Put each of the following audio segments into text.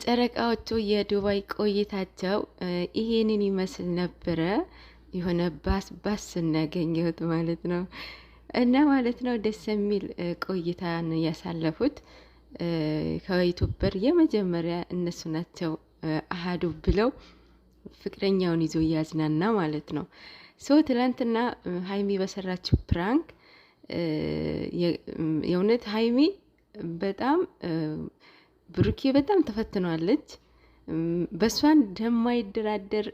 ጨረቃዎቹ የዱባይ ቆይታቸው ይሄንን ይመስል ነበረ። የሆነ ባስ እናገኘሁት ማለት ነው እና ማለት ነው ደስ የሚል ቆይታን ያሳለፉት። ከዩቱበር የመጀመሪያ እነሱ ናቸው አሃዱ ብለው ፍቅረኛውን ይዞ እያዝናና ማለት ነው። ትላንትና ሀይሚ በሰራችው ፕራንክ የእውነት ሀይሚ በጣም ብሩኬ በጣም ተፈትኗለች። በሷን እንደማይደራደር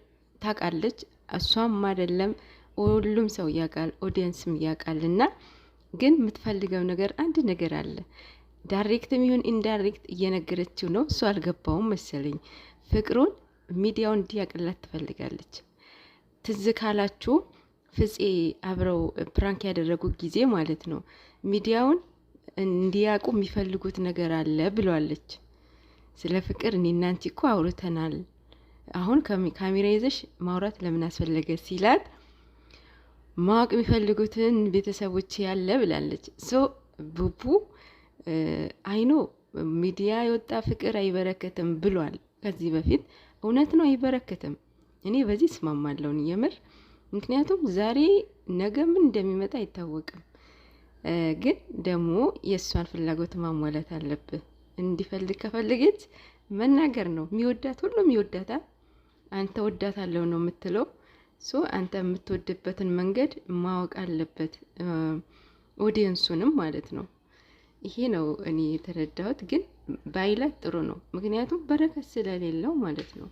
ታውቃለች። እሷም አይደለም ሁሉም ሰው ያውቃል፣ ኦዲየንስም ያውቃልና ግን የምትፈልገው ነገር አንድ ነገር አለ። ዳይሬክትም ይሁን ኢንዳይሬክት እየነገረችው ነው። እሱ አልገባውም መሰለኝ። ፍቅሩን ሚዲያውን እንዲያቅላት ትፈልጋለች። ትዝ ካላችሁ ፍፄ አብረው ፕራንክ ያደረጉ ጊዜ ማለት ነው ሚዲያውን እንዲያውቁ የሚፈልጉት ነገር አለ ብሏለች። ስለ ፍቅር እኔ እና አንቺ እኮ አውርተናል፣ አሁን ካሜራ ይዘሽ ማውራት ለምን አስፈለገ ሲላት ማወቅ የሚፈልጉትን ቤተሰቦች ያለ ብላለች። ቡቡ አይኖ ሚዲያ የወጣ ፍቅር አይበረከትም ብሏል ከዚህ በፊት። እውነት ነው፣ አይበረከትም። እኔ በዚህ እስማማለሁ የምር። ምክንያቱም ዛሬ ነገ ምን እንደሚመጣ አይታወቅም። ግን ደግሞ የእሷን ፍላጎት ማሟላት አለብህ። እንዲፈልግ ከፈልገች መናገር ነው። የሚወዳት ሁሉም ይወዳታል። አንተ ወዳታለሁ ነው የምትለው። አንተ የምትወድበትን መንገድ ማወቅ አለበት፣ ኦዲየንሱንም ማለት ነው። ይሄ ነው እኔ የተረዳሁት። ግን ባይላት ጥሩ ነው፣ ምክንያቱም በረከት ስለሌለው ማለት ነው።